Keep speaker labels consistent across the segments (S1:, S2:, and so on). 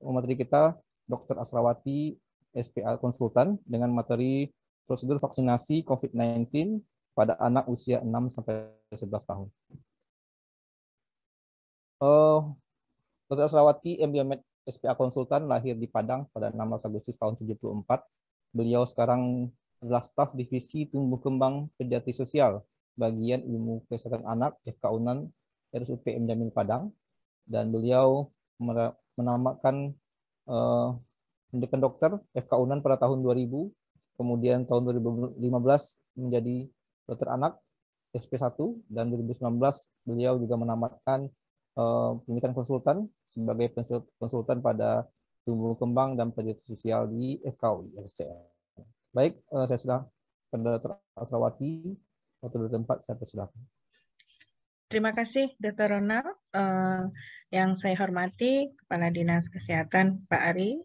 S1: materi kita Dr. Asrawati, SPA Konsultan, dengan materi prosedur vaksinasi COVID-19 pada anak usia 6 sampai 11 tahun. Dr. Asrawati, MD SPA Konsultan, lahir di Padang pada 16 Agustus tahun 74. Beliau sekarang adalah staf divisi tumbuh kembang pediatri sosial, bagian ilmu kesehatan anak, FK Unan, RSUP M. Jamil Padang, dan beliau menamakan pendidikan dokter FK Unan pada tahun 2000, kemudian tahun 2015 menjadi dokter anak SP1, dan 2019 beliau juga menamatkan pendidikan konsultan sebagai konsultan pada tumbuh kembang dan pediatri sosial di FKUI RSCM. Baik, saya sudah pada Dr. Asrawati, waktu di tempat saya persilakan.
S2: Terima kasih Dr. Ronald. Yang saya hormati Kepala Dinas Kesehatan Pak Ari,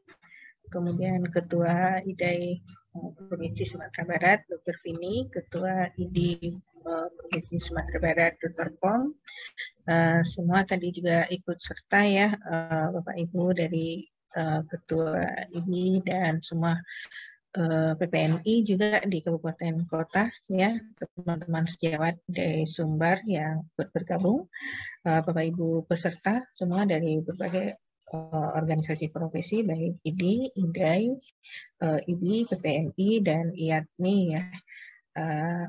S2: kemudian Ketua IDAI Provinsi Sumatera Barat Dr. Vini, Ketua ID Provinsi Sumatera Barat Dr. Pom, semua tadi juga ikut serta ya, Bapak Ibu dari Ketua ID dan semua PPNI juga di kabupaten kota ya, teman-teman sejawat dari Sumbar yang bergabung, Bapak Ibu peserta semua dari berbagai organisasi profesi baik ID, IDAI, IBI, PPNI dan IATMI ya.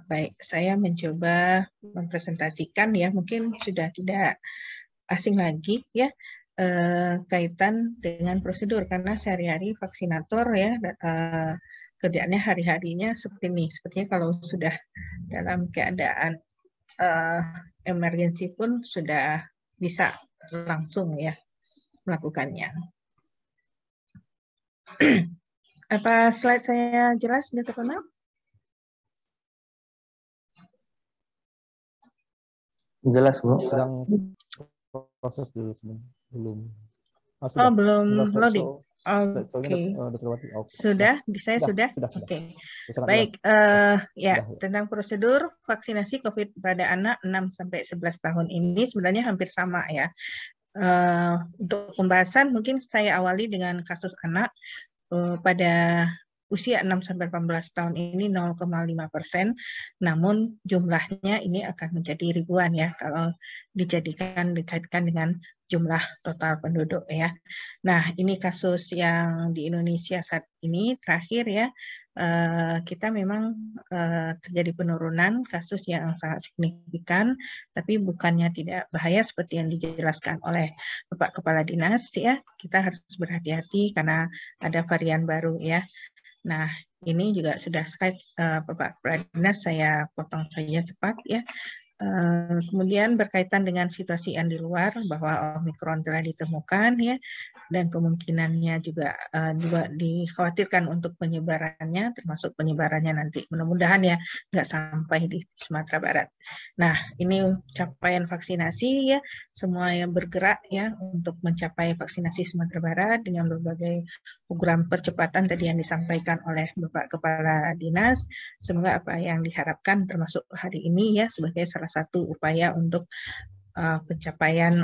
S2: Baik, saya mencoba mempresentasikan ya, mungkin sudah tidak asing lagi ya, kaitan dengan prosedur karena sehari-hari vaksinator ya, kerjaannya hari-harinya seperti ini. Sepertinya kalau sudah dalam keadaan emergensi pun sudah bisa langsung ya melakukannya. Apa slide saya jelas, Dr. Ronald?
S3: Jelas, Bu.
S1: Sedang proses dulu belum.
S3: Oh,
S2: belum loading. Oke. Sudah, saya sudah. Oke. Baik, ya, tentang prosedur vaksinasi COVID pada anak 6 sampai 11 tahun ini sebenarnya hampir sama ya. Untuk pembahasan mungkin saya awali dengan kasus anak pada usia 6 sampai 18 tahun ini 0,5%, namun jumlahnya ini akan menjadi ribuan ya kalau dikaitkan dengan jumlah total penduduk ya. Nah, ini kasus yang di Indonesia saat ini terakhir ya, kita memang terjadi penurunan kasus yang sangat signifikan, tapi bukannya tidak bahaya seperti yang dijelaskan oleh Bapak Kepala Dinas ya. Kita harus berhati-hati karena ada varian baru ya. Nah, ini juga sudah slide Bapak Kepala Dinas, saya potong saja cepat ya. Kemudian berkaitan dengan situasi yang di luar bahwa Omikron telah ditemukan ya, dan kemungkinannya juga dikhawatirkan untuk penyebarannya, termasuk penyebarannya nanti mudah-mudahan ya nggak sampai di Sumatera Barat. Nah, ini capaian vaksinasi ya, semua yang bergerak ya untuk mencapai vaksinasi Sumatera Barat dengan berbagai program percepatan tadi yang disampaikan oleh Bapak Kepala Dinas. Semoga apa yang diharapkan termasuk hari ini ya sebagai salah satu upaya untuk pencapaian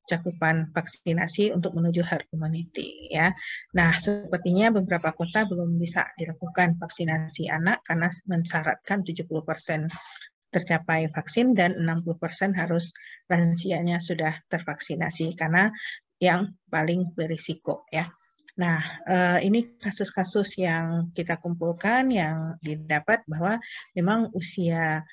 S2: cakupan vaksinasi untuk menuju herd immunity ya. Nah, sepertinya beberapa kota belum bisa dilakukan vaksinasi anak karena mensyaratkan 70% tercapai vaksin dan 60% harus lansianya sudah tervaksinasi karena yang paling berisiko ya. Nah, ini kasus-kasus yang kita kumpulkan yang didapat bahwa memang usia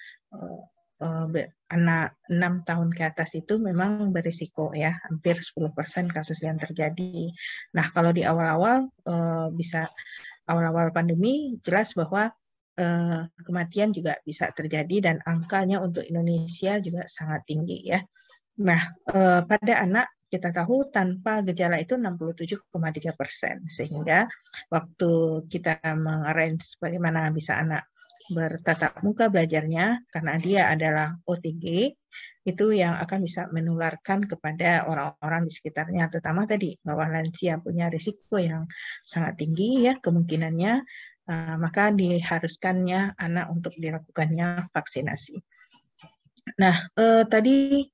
S2: anak 6 tahun ke atas itu memang berisiko ya, hampir 10% kasus yang terjadi. Nah, kalau di awal-awal bisa awal-awal pandemi jelas bahwa kematian juga bisa terjadi dan angkanya untuk Indonesia juga sangat tinggi ya. Nah, pada anak kita tahu tanpa gejala itu 67,3%, sehingga waktu kita mengarrange bagaimana bisa anak bertatap muka belajarnya karena dia adalah OTG, itu yang akan bisa menularkan kepada orang-orang di sekitarnya, terutama tadi bahwa lansia punya risiko yang sangat tinggi ya kemungkinannya, maka diharuskannya anak untuk dilakukannya vaksinasi. Nah, tadi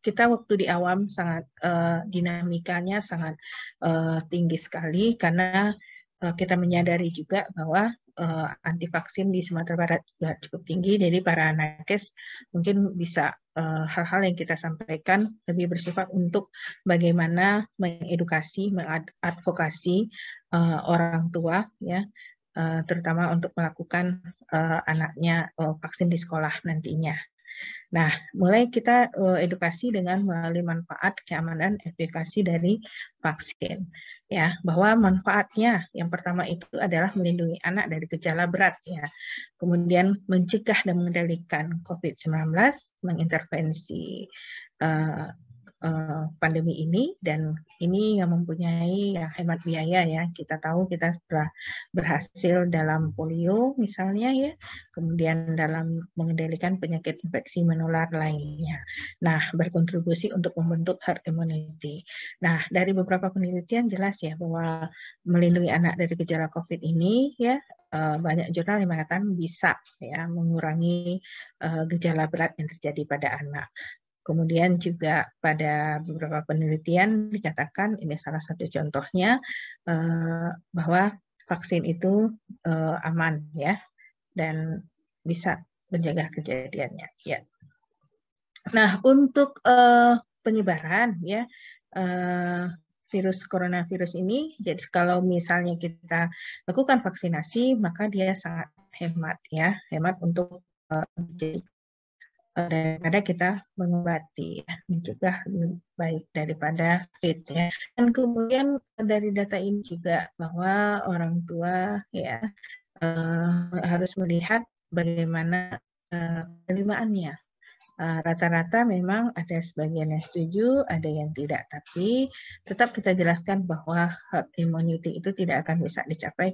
S2: kita waktu di awam sangat dinamikanya sangat tinggi sekali karena kita menyadari juga bahwa anti vaksin di Sumatera Barat juga cukup tinggi, jadi para nakes mungkin bisa hal-hal yang kita sampaikan lebih bersifat untuk bagaimana mengedukasi, mengadvokasi orang tua, ya, terutama untuk melakukan anaknya vaksin di sekolah nantinya. Nah, mulai kita edukasi dengan melalui manfaat, keamanan, efikasi dari vaksin. Ya, bahwa manfaatnya yang pertama itu adalah melindungi anak dari gejala berat, ya. Kemudian mencegah dan mengendalikan COVID-19, mengintervensi pandemi ini, dan ini yang mempunyai hemat biaya, ya. Kita tahu kita setelah berhasil dalam polio misalnya, ya, kemudian dalam mengendalikan penyakit infeksi menular lainnya. Nah, berkontribusi untuk membentuk herd immunity. Nah, dari beberapa penelitian jelas ya bahwa melindungi anak dari gejala COVID ini, ya, banyak jurnal yang mengatakan bisa, ya, mengurangi gejala berat yang terjadi pada anak. Kemudian juga pada beberapa penelitian dikatakan, ini salah satu contohnya, bahwa vaksin itu aman, ya, dan bisa menjaga kejadiannya. Ya. Nah, untuk penyebaran, ya, virus coronavirus ini, jadi kalau misalnya kita lakukan vaksinasi, maka dia sangat hemat, ya, hemat untuk daripada kita mengobati, ya, mencegah lebih baik daripada COVID, ya. Dan kemudian dari data ini juga bahwa orang tua, ya, harus melihat bagaimana penerimaannya. Rata-rata memang ada sebagian yang setuju, ada yang tidak, tapi tetap kita jelaskan bahwa herd immunity itu tidak akan bisa dicapai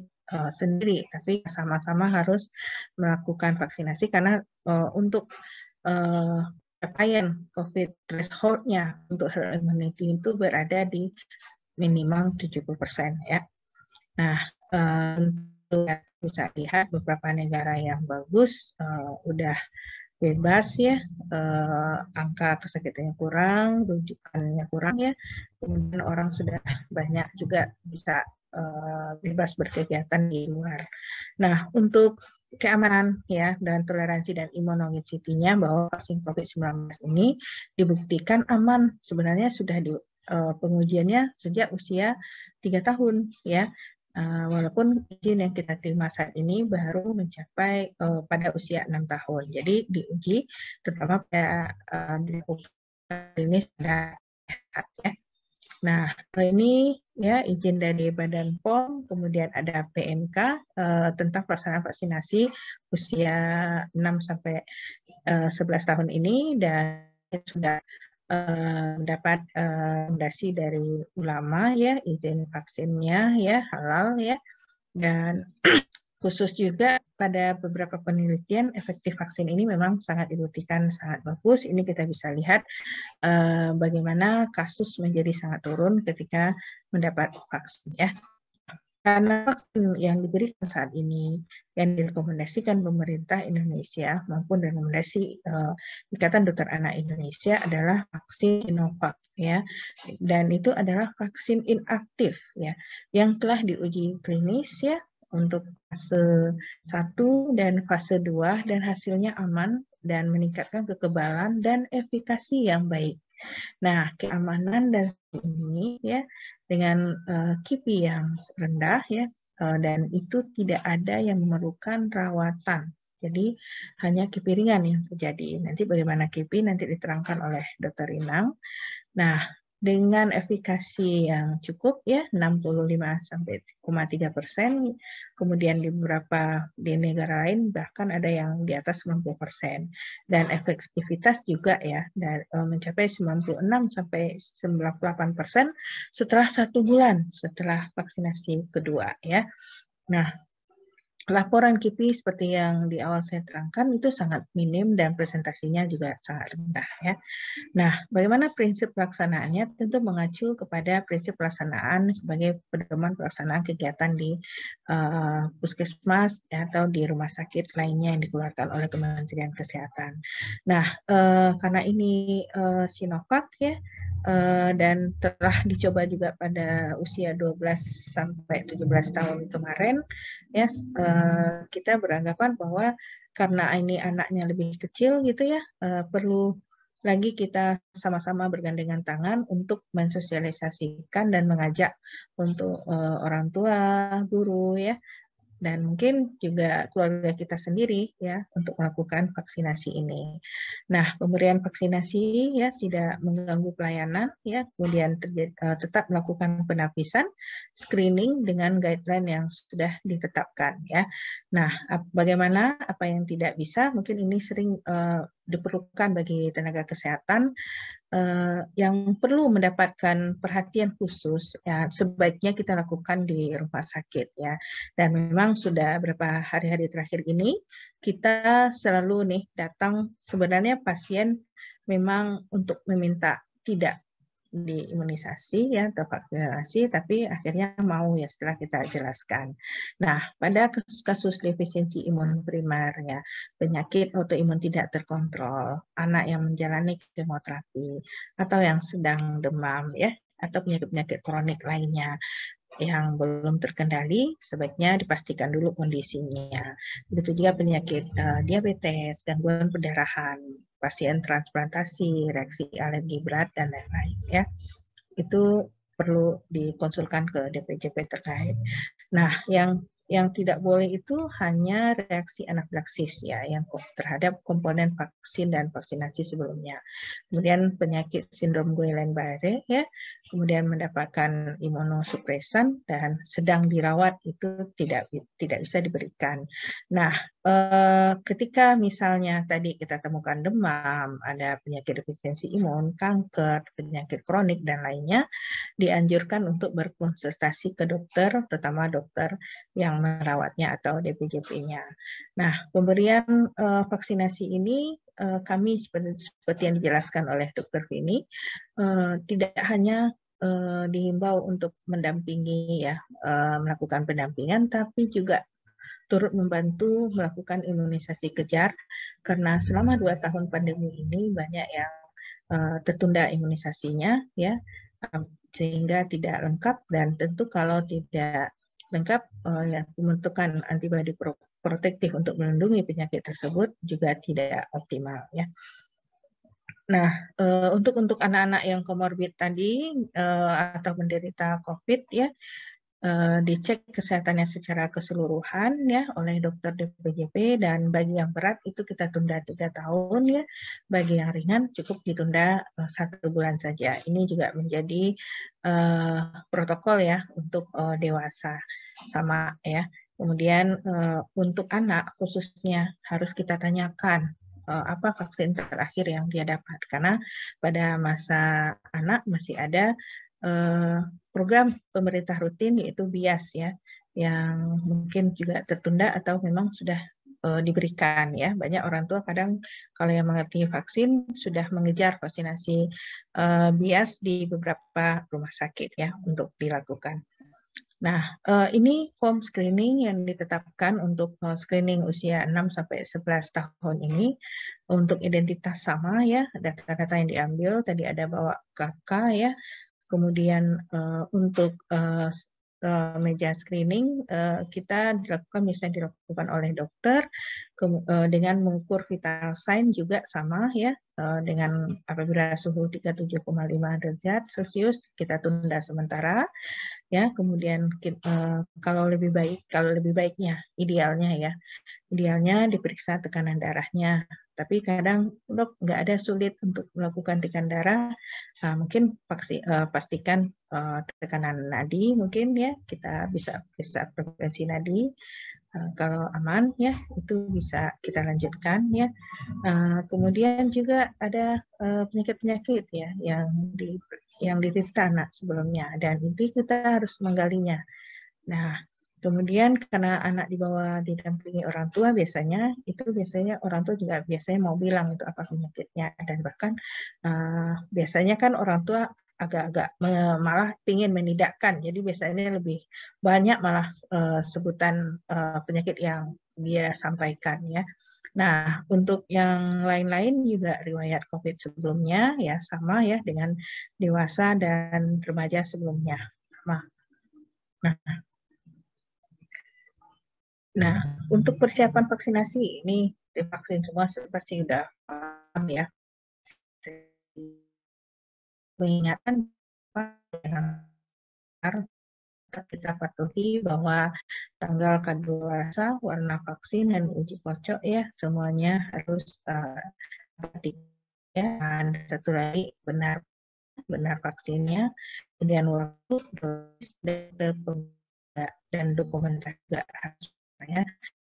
S2: sendiri, tapi sama-sama harus melakukan vaksinasi karena untuk capaian COVID threshold-nya untuk herd immunity itu berada di minimal 70%, ya. Nah, untuk bisa lihat beberapa negara yang bagus udah bebas, ya, angka kesakitannya kurang, rujukannya kurang, ya, kemudian orang sudah banyak juga bisa bebas berkegiatan di luar. Nah, untuk keamanan, ya, dan toleransi dan imunogenicity-nya bahwa vaksin COVID-19 ini dibuktikan aman, sebenarnya sudah di pengujiannya sejak usia 3 tahun, ya. Walaupun izin yang kita terima saat ini baru mencapai pada usia 6 tahun. Jadi diuji terutama pada dilakukan klinis pada sehat, ya. Nah, ini, ya, izin dari Badan POM, kemudian ada PMK tentang pelaksanaan vaksinasi usia 6 sampai 11 tahun ini, dan sudah mendapat rekomendasi dari ulama, ya, izin vaksinnya, ya, halal, ya, dan khusus juga pada beberapa penelitian efektif vaksin ini memang sangat dibuktikan sangat bagus. Ini kita bisa lihat bagaimana kasus menjadi sangat turun ketika mendapat vaksin, ya. Karena vaksin yang diberikan saat ini yang direkomendasikan pemerintah Indonesia maupun rekomendasi Ikatan Dokter Anak Indonesia adalah vaksin Sinovac, ya, dan itu adalah vaksin inaktif, ya, yang telah diuji klinis, ya, untuk fase 1 dan fase 2 dan hasilnya aman dan meningkatkan kekebalan dan efikasi yang baik. Nah, keamanan dan ini, ya, dengan KIPI yang rendah, ya, dan itu tidak ada yang memerlukan rawatan. Jadi hanya KIPI ringan yang terjadi. Nanti bagaimana KIPI nanti diterangkan oleh Dr. Inang. Nah, dengan efikasi yang cukup, ya, 65,3%, kemudian di beberapa di negara lain bahkan ada yang di atas 90%, dan efektivitas juga, ya, dan mencapai 96 sampai 98% setelah 1 bulan setelah vaksinasi kedua, ya. Nah, laporan KIPI seperti yang di awal saya terangkan itu sangat minim dan presentasinya juga sangat rendah ya. Nah, bagaimana prinsip pelaksanaannya? Tentu mengacu kepada prinsip pelaksanaan sebagai pedoman pelaksanaan kegiatan di puskesmas ya, atau di rumah sakit lainnya yang dikeluarkan oleh Kementerian Kesehatan. Nah, karena ini Sinovac ya, dan telah dicoba juga pada usia 12 sampai 17 tahun kemarin ya, kita beranggapan bahwa karena ini anaknya lebih kecil gitu ya, perlu lagi kita sama-sama bergandengan tangan untuk mensosialisasikan dan mengajak untuk orang tua, guru ya, dan mungkin juga keluarga kita sendiri ya untuk melakukan vaksinasi ini. Nah, pemberian vaksinasi ya tidak mengganggu pelayanan ya, kemudian tetap melakukan penapisan, screening dengan guideline yang sudah ditetapkan ya. Nah, bagaimana apa yang tidak bisa, mungkin ini sering diperlukan bagi tenaga kesehatan yang perlu mendapatkan perhatian khusus ya, sebaiknya kita lakukan di rumah sakit ya. Dan memang sudah beberapa hari-hari terakhir ini kita selalu nih datang, sebenarnya pasien memang untuk meminta tidak diimunisasi ya atau vaksinasi, tapi akhirnya mau ya setelah kita jelaskan. Nah, pada kasus-kasus defisiensi imun primer ya, penyakit autoimun tidak terkontrol, anak yang menjalani kemoterapi atau yang sedang demam ya, atau penyakit-penyakit kronik lainnya yang belum terkendali, sebaiknya dipastikan dulu kondisinya. Begitu juga penyakit diabetes, gangguan pendarahan, pasien transplantasi, reaksi alergi berat, dan lain-lain ya. Itu perlu dikonsulkan ke DPJP terkait. Nah, yang tidak boleh itu hanya reaksi anafilaksis ya, yang terhadap komponen vaksin dan vaksinasi sebelumnya. Kemudian penyakit sindrom Guillain-Barré ya, kemudian mendapatkan imunosupresan dan sedang dirawat itu tidak bisa diberikan. Nah, ketika misalnya tadi kita temukan demam, ada penyakit defisiensi imun, kanker, penyakit kronik dan lainnya, dianjurkan untuk berkonsultasi ke dokter, terutama dokter yang merawatnya atau DPJP-nya. Nah, pemberian vaksinasi ini kami seperti yang dijelaskan oleh Dr. Vini, tidak hanya dihimbau untuk mendampingi ya, melakukan pendampingan, tapi juga turut membantu melakukan imunisasi kejar, karena selama 2 tahun pandemi ini banyak yang tertunda imunisasinya ya, sehingga tidak lengkap, dan tentu kalau tidak lengkap ya, pembentukan antibodi protektif untuk melindungi penyakit tersebut juga tidak optimal ya. Nah, untuk anak-anak yang komorbid tadi atau menderita COVID ya, dicek kesehatannya secara keseluruhan ya oleh dokter DPJP, dan bagi yang berat itu kita tunda 3 tahun ya, bagi yang ringan cukup ditunda 1 bulan saja. Ini juga menjadi protokol ya untuk dewasa sama ya. Kemudian untuk anak khususnya harus kita tanyakan apa vaksin terakhir yang dia dapat, karena pada masa anak masih ada program pemerintah rutin yaitu BIAS ya, yang mungkin juga tertunda atau memang sudah diberikan ya. Banyak orang tua kadang kalau yang mengerti vaksin sudah mengejar vaksinasi BIAS di beberapa rumah sakit ya untuk dilakukan. Nah, ini form screening yang ditetapkan untuk screening usia 6-11 tahun ini untuk identitas sama ya, data-data yang diambil tadi ada bawa KK ya. Kemudian untuk meja screening kita dilakukan oleh dokter dengan mengukur vital sign juga sama ya, dengan apabila suhu 37,5 derajat Celcius kita tunda sementara ya. Kemudian kalau lebih baiknya idealnya diperiksa tekanan darahnya. Tapi kadang dok nggak ada, sulit untuk melakukan tekanan darah, mungkin pastikan tekanan nadi mungkin ya, kita bisa periksa frekuensi nadi. Kalau aman ya itu bisa kita lanjutkan ya. Kemudian juga ada penyakit-penyakit ya yang diderita anak sebelumnya, dan inti kita harus menggalinya. Nah, Kemudian karena anak dibawa didampingi orang tua biasanya orang tua juga biasanya mau bilang itu apa penyakitnya, dan bahkan biasanya kan orang tua agak-agak malah ingin menidakkan, jadi biasanya lebih banyak malah sebutan penyakit yang dia sampaikan ya. Nah, untuk yang lain-lain juga riwayat COVID sebelumnya ya sama ya dengan dewasa dan remaja sebelumnya. Nah, untuk persiapan vaksinasi ini divaksin semua pasti sudah paham ya. Mengingatkan kita patuhi bahwa tanggal kadaluarsa, warna vaksin dan uji kocok ya semuanya harus ya. Dan satu lagi benar vaksinnya, kemudian waktu, dosis, dan dokumentasi juga harus ya.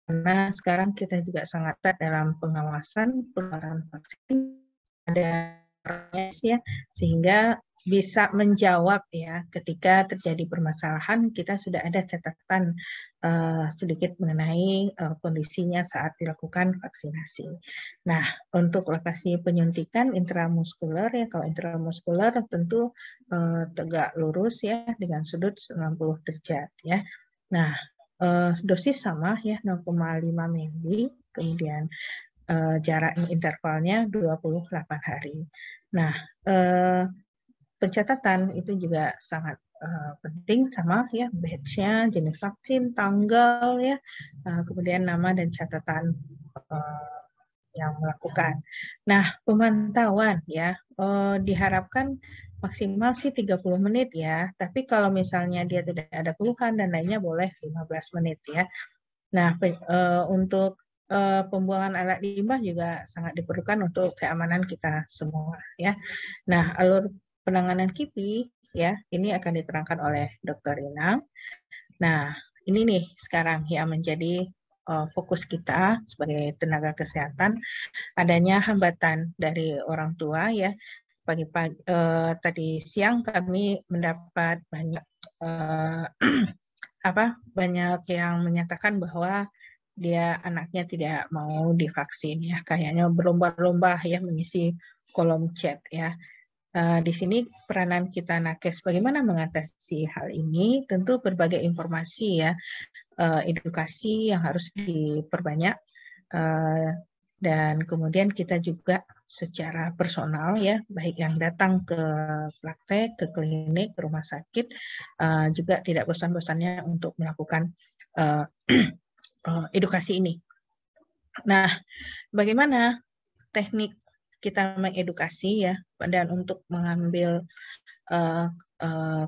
S2: Karena sekarang kita juga sangat ketat dalam pengawasan pengeluaran vaksin, ada ya, sehingga bisa menjawab ya ketika terjadi permasalahan, kita sudah ada catatan sedikit mengenai kondisinya saat dilakukan vaksinasi. Nah, untuk lokasi penyuntikan intramuskuler ya, kalau intramuskuler tentu tegak lurus ya dengan sudut 90 derajat ya. Nah, dosis sama ya 0,5 mili, kemudian jarak intervalnya 28 hari. Nah, pencatatan itu juga sangat penting sama ya, batch-nya, jenis vaksin, tanggal ya, kemudian nama dan catatan yang melakukan. Nah, pemantauan ya diharapkan maksimal sih 30 menit ya, tapi kalau misalnya dia tidak ada keluhan dan lainnya boleh 15 menit ya. Nah, untuk pembuangan alat limbah juga sangat diperlukan untuk keamanan kita semua ya. Nah, alur penanganan KIPI ya, ini akan diterangkan oleh Dr. Inang. Nah, ini nih sekarang yang menjadi fokus kita sebagai tenaga kesehatan, adanya hambatan dari orang tua ya. Pagi-pagi tadi siang kami mendapat banyak banyak yang menyatakan bahwa dia anaknya tidak mau divaksin ya, kayaknya berlomba-lomba ya mengisi kolom chat ya. Di sini peranan kita nakes bagaimana mengatasi hal ini, tentu berbagai informasi ya, edukasi yang harus diperbanyak, dan kemudian kita juga secara personal ya, baik yang datang ke praktek, ke klinik, ke rumah sakit, juga tidak bosan-bosannya untuk melakukan edukasi ini. Nah, bagaimana teknik kita mengedukasi ya, dan untuk mengambil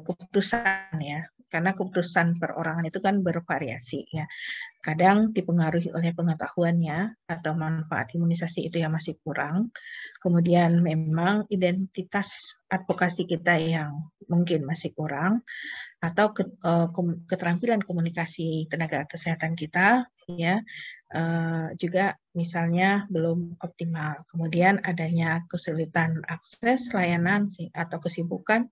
S2: keputusan ya, karena keputusan perorangan itu kan bervariasi ya. Kadang dipengaruhi oleh pengetahuannya atau manfaat imunisasi itu yang masih kurang. Kemudian memang identitas advokasi kita yang mungkin masih kurang, atau keterampilan komunikasi tenaga kesehatan kita ya juga misalnya belum optimal. Kemudian adanya kesulitan akses layanan atau kesibukan,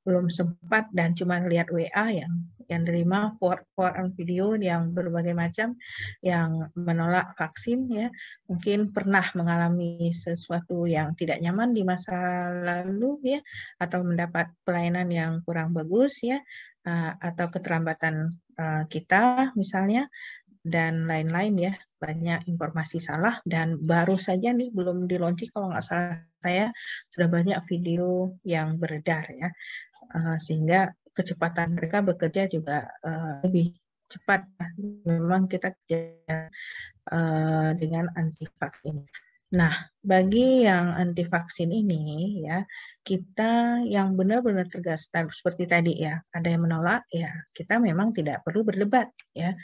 S2: belum sempat dan cuma lihat WA yang terima forward video yang berbagai macam, yang menolak vaksin ya, mungkin pernah mengalami sesuatu yang tidak nyaman di masa lalu ya, atau mendapat pelayanan yang kurang bagus ya, atau keterlambatan kita misalnya, dan lain-lain ya, banyak informasi salah, dan baru saja nih belum di launching kalau nggak salah saya sudah banyak video yang beredar ya, sehingga kecepatan mereka bekerja juga lebih cepat. Memang kita kerja dengan anti vaksin. Nah, bagi yang anti vaksin ini ya, kita yang benar-benar tegas seperti tadi ya, ada yang menolak ya, kita memang tidak perlu berdebat ya,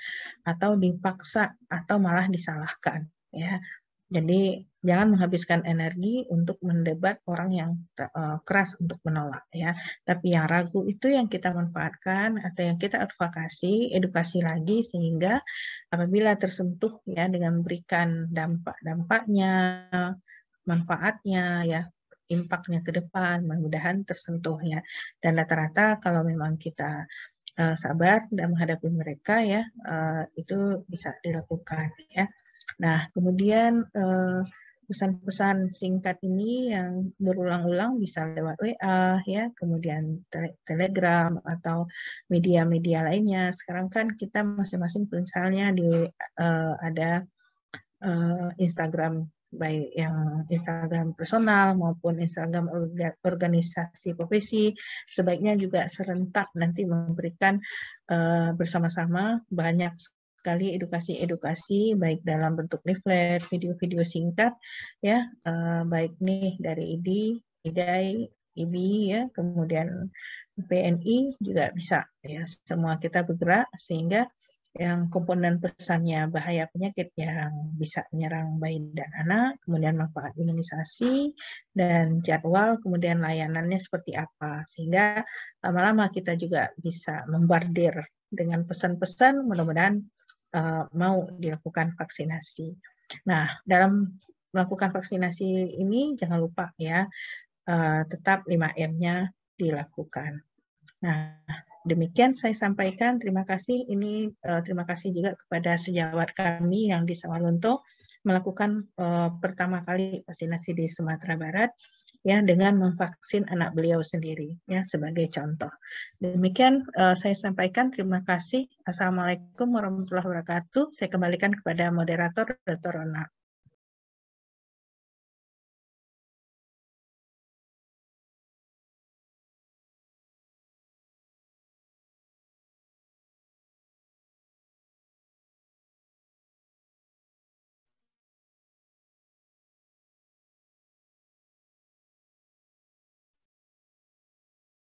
S2: atau dipaksa atau malah disalahkan ya. Jadi jangan menghabiskan energi untuk mendebat orang yang keras untuk menolak ya. Tapi yang ragu itu yang kita manfaatkan atau yang kita advokasi, edukasi lagi, sehingga apabila tersentuh ya dengan memberikan dampaknya, manfaatnya ya, impaknya ke depan, mudah-mudahan tersentuh ya. Dan rata-rata kalau memang kita sabar dan menghadapi mereka ya, itu bisa dilakukan ya. Nah, kemudian pesan-pesan singkat ini yang berulang-ulang bisa lewat WA ya, kemudian Telegram atau media-media lainnya. Sekarang kan kita masing-masing misalnya ada Instagram, baik yang Instagram personal maupun Instagram organisasi profesi, sebaiknya juga serentak nanti memberikan bersama-sama banyak sekali edukasi-edukasi baik dalam bentuk leaflet, video-video singkat ya, baik nih dari IDAI, IBI ya, kemudian PNI juga bisa ya, semua kita bergerak sehingga yang komponen pesannya bahaya penyakit yang bisa menyerang bayi dan anak, kemudian manfaat imunisasi, dan jadwal, kemudian layanannya seperti apa. Sehingga lama-lama kita juga bisa membardir dengan pesan-pesan, mudah-mudahan mau dilakukan vaksinasi. Nah, dalam melakukan vaksinasi ini jangan lupa ya, tetap 5M-nya dilakukan. Nah, demikian saya sampaikan. Terima kasih. Ini terima kasih juga kepada sejawat kami yang di Sawalunto melakukan pertama kali vaksinasi di Sumatera Barat ya, dengan memvaksin anak beliau sendiri ya, sebagai contoh. Demikian saya sampaikan. Terima kasih. Assalamualaikum warahmatullahi wabarakatuh. Saya kembalikan kepada moderator Dr. Rona.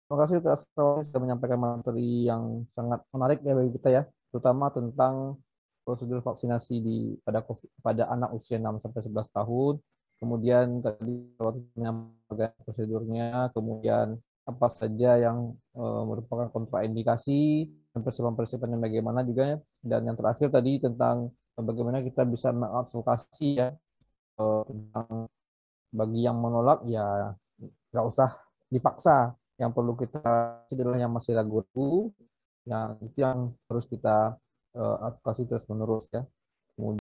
S1: Terima kasih atas sudah menyampaikan materi yang sangat menarik ya bagi kita ya, terutama tentang prosedur vaksinasi pada anak usia 6-11 tahun. Kemudian tadi menyampaikan prosedurnya, kemudian apa saja yang merupakan kontraindikasi, dan persiapan-persiapannya bagaimana juga, dan yang terakhir tadi tentang bagaimana kita bisa mengadvokasi ya, tentang bagi yang menolak ya nggak usah dipaksa. Yang perlu kita adalah yang masih ragu, yang itu yang harus kita advokasi terus menerus ya. Kemudian